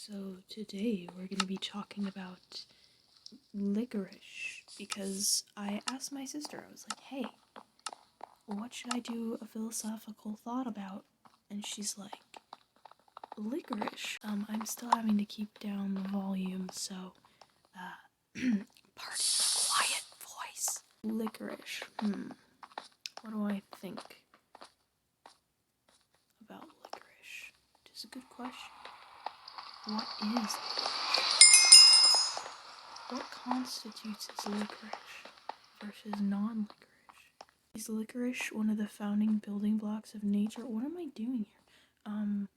So today we're going to be talking about licorice because I asked my sister, I was like, hey, what should I do a philosophical thought about? And she's like, licorice. I'm still having to keep down the volume, so, pardon the quiet voice. Licorice, what do I think about licorice? It is a good question. What is licorice? What constitutes as licorice versus non-licorice? Is licorice one of the founding building blocks of nature? What am I doing here?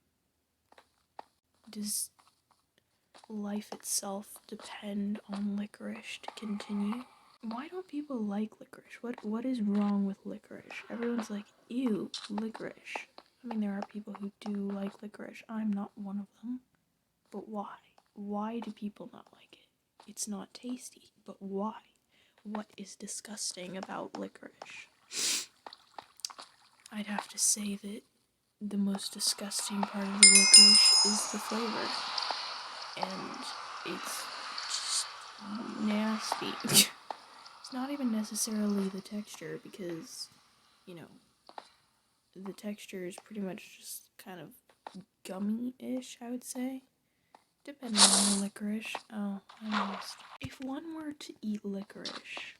Does life itself depend on licorice to continue? Why don't people like licorice? What is wrong with licorice? Everyone's like, ew, licorice. I mean, there are people who do like licorice. I'm not one of them. But why? Why do people not like it? It's not tasty, but why? What is disgusting about licorice? I'd have to say that the most disgusting part of the licorice is the flavor. And it's just nasty. It's not even necessarily the texture because, the texture is pretty much just kind of gummy-ish, I would say. Depending on the licorice. Oh, I lost. If one were to eat licorice,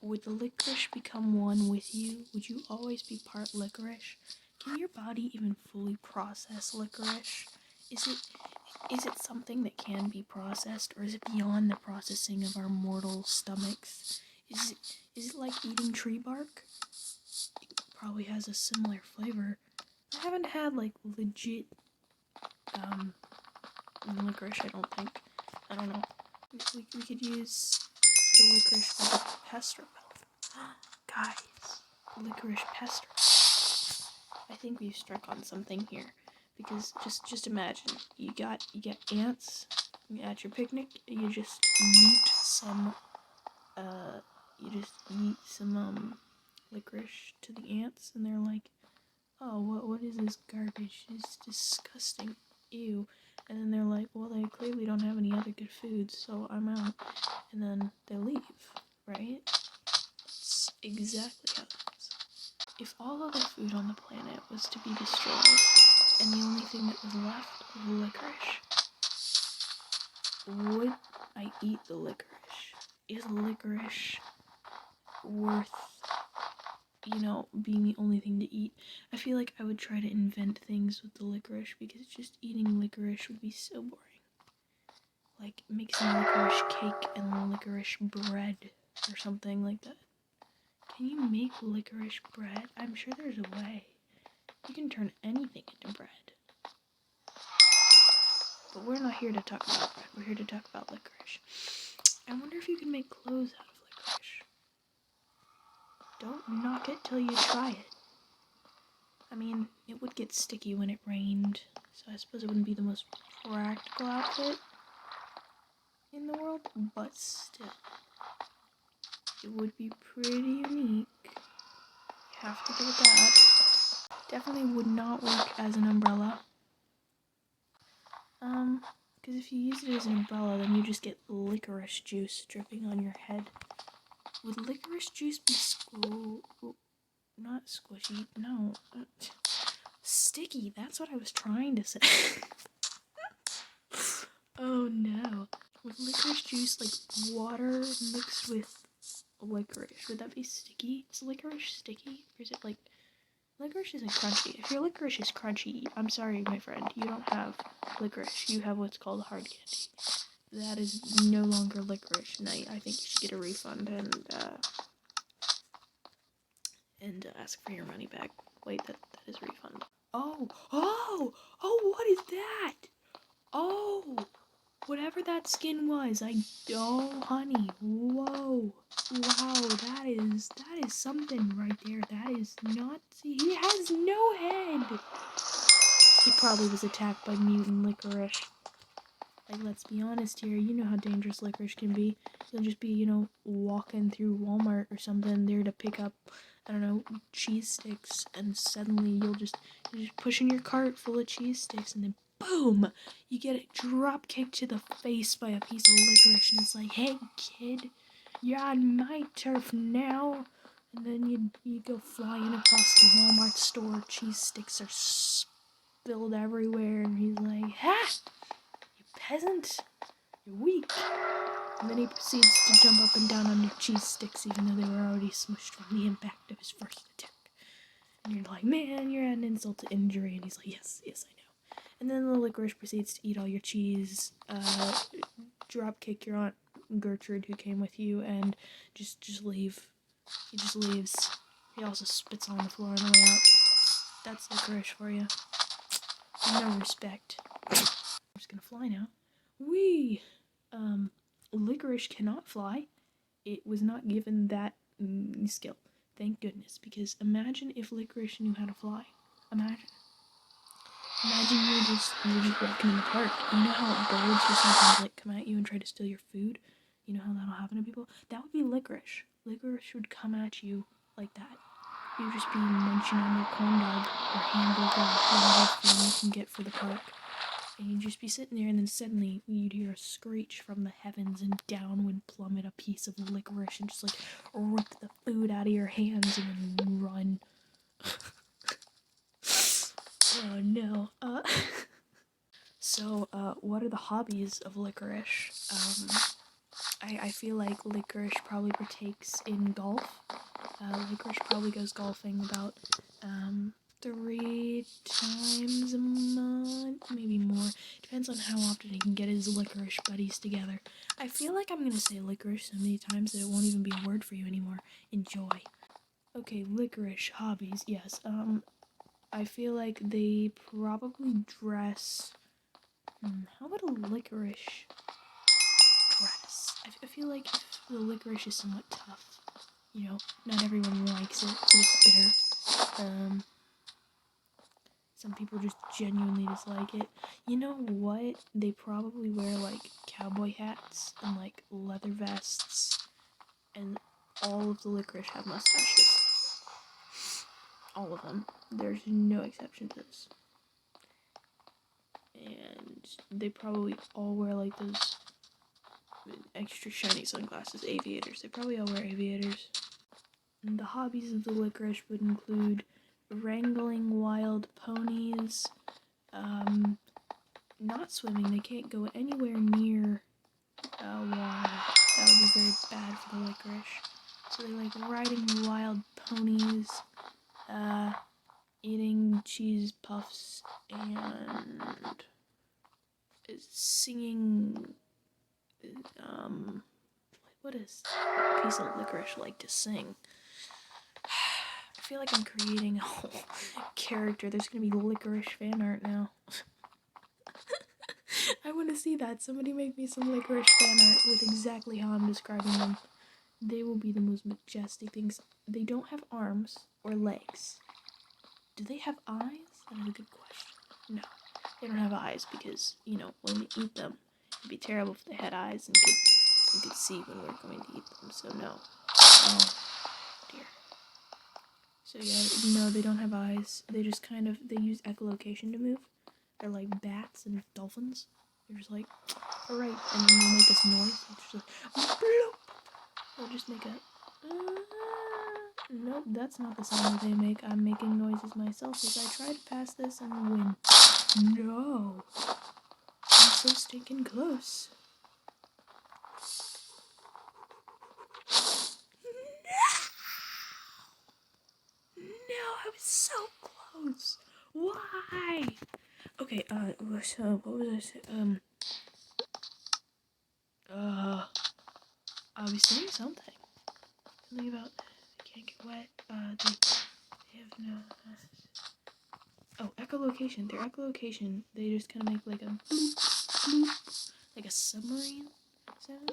would the licorice become one with you? Would you always be part licorice? Can your body even fully process licorice? Is it something that can be processed, or is it beyond the processing of our mortal stomachs? Is it like eating tree bark? It probably has a similar flavor. I haven't had like legit licorice, I don't think. I don't know. We could use the licorice as a pest repellent. Guys, licorice pest repellent. I think we've struck on something here. Because just imagine, you get ants at your picnic, you just eat some licorice to the ants, and they're like, oh, what is this garbage? It's disgusting. Ew. And then they're like, well, they clearly don't have any other good foods, so I'm out. And then they leave, right? That's exactly how it is. If all other food on the planet was to be destroyed, and the only thing that was left was licorice, would I eat the licorice? Is licorice worth, being the only thing to eat? I feel like I would try to invent things with the licorice because just eating licorice would be so boring. Like mixing licorice cake and licorice bread or something like that. Can you make licorice bread? I'm sure there's a way. You can turn anything into bread. But we're not here to talk about bread. We're here to talk about licorice. I wonder if you can make clothes out of licorice. Don't knock it till you try it. I mean, it would get sticky when it rained, so I suppose it wouldn't be the most practical outfit in the world, but still, it would be pretty unique. You have to give it that. Definitely would not work as an umbrella. Because if you use it as an umbrella, then you just get licorice juice dripping on your head. Would licorice juice be not squishy, no. Sticky, that's what I was trying to say. Oh no. Would licorice juice, like water mixed with licorice, would that be sticky? Is licorice sticky? Or is it like... Licorice isn't crunchy. If your licorice is crunchy, I'm sorry, my friend, you don't have licorice. You have what's called hard candy. That is no longer licorice, and I think you should get a refund and ask for your money back. Wait, that is refund. Oh, what is that? Oh, whatever that skin was, honey, whoa, wow, that is something right there. That is not, he has no head. He probably was attacked by mutant licorice. Like, let's be honest here, you know how dangerous licorice can be. You'll just be, walking through Walmart or something there to pick up, I don't know, cheese sticks, and suddenly you're just pushing your cart full of cheese sticks, and then boom, you get a drop kick to the face by a piece of licorice, and it's like, hey kid, you're on my turf now. And then you go flying across the Walmart store, cheese sticks are spilled everywhere, and he's like, ha, you peasant, you're weak. And then he proceeds to jump up and down on your cheese sticks, even though they were already smushed from the impact of his first attack. And you're like, man, you're an insult to injury. And he's like, yes, I know. And then the licorice proceeds to eat all your cheese, drop kick your Aunt Gertrude who came with you, and just leave. He just leaves. He also spits on the floor on the way out. That's licorice for you. No respect. I'm just gonna fly now. Whee! Licorice cannot fly. It was not given that skill. Thank goodness, because imagine if licorice knew how to fly. Imagine you're just walking in the park. You know how birds will sometimes like come at you and try to steal your food? You know how that'll happen to people? That would be licorice. Licorice would come at you like that. You'd just be munching on your corn dog or hamburger or whatever food you can get for the park. And you'd just be sitting there, and then suddenly you'd hear a screech from the heavens, and down would plummet a piece of licorice and just like rip the food out of your hands and then run. Oh no. So, what are the hobbies of licorice? I feel like licorice probably partakes in golf. Licorice probably goes golfing about 3 times a month, maybe more. Depends on how often he can get his licorice buddies together. I feel like I'm gonna say licorice so many times that it won't even be a word for you anymore. Enjoy. Okay, licorice hobbies. Yes. I feel like they probably dress. How about a licorice dress? I feel like if the licorice is somewhat tough, you know, not everyone likes it. It's a bit bitter. Some people just genuinely dislike it. You know what? They probably wear like cowboy hats and like leather vests, and all of the licorice have mustaches. All of them. There's no exception to this. And they probably all wear like those extra shiny sunglasses, aviators. They probably all wear aviators. And the hobbies of the licorice would include wrangling wild ponies, not swimming. They can't go anywhere near water. That would be very bad for the licorice. So they like riding wild ponies, eating cheese puffs, and singing. What does a piece of licorice like to sing? I feel like I'm creating a whole character. There's gonna be licorice fan art now. I want to see that. Somebody make me some licorice fan art with exactly how I'm describing them. They will be the most majestic things. They don't have arms or legs. Do they have eyes? That is a good question. No, they don't have eyes because, you know, when we eat them, it'd be terrible if they had eyes and could see when we're going to eat them. So no. Oh dear. So yeah, no, they don't have eyes. They just they use echolocation to move. They're like bats and dolphins. They're just like, alright, and then they'll make this noise. It's just like, bloop. They'll just make a, nope, that's not the sound that they make. I'm making noises myself as I try to pass this and win. No. I'm so stinking close. No, I was so close. Why? Okay, so what was I saying? I was saying something. Something about they can't get wet. They have no. Oh, echolocation. Their echolocation. They just kind of make like a bloop, bloop, like a submarine sound.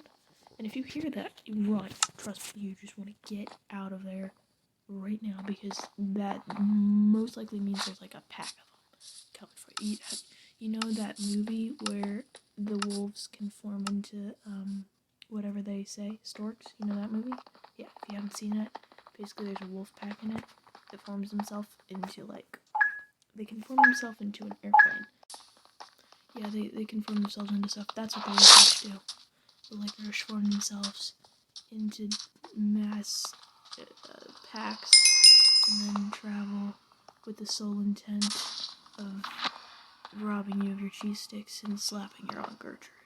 And if you hear that, you run. Trust me, you just want to get out of there right now because that most likely means there's like a pack of them coming for you. You know that movie where the wolves can form into whatever they say, storks? You know that movie? Yeah, if you haven't seen it, basically there's a wolf pack in it that forms himself into like, they can form himself into an airplane. Yeah, they can form themselves into stuff. That's what the licorice do. The licorice form themselves into mass packs and then travel with the sole intent of robbing you of your cheese sticks and slapping your Aunt Gertrude.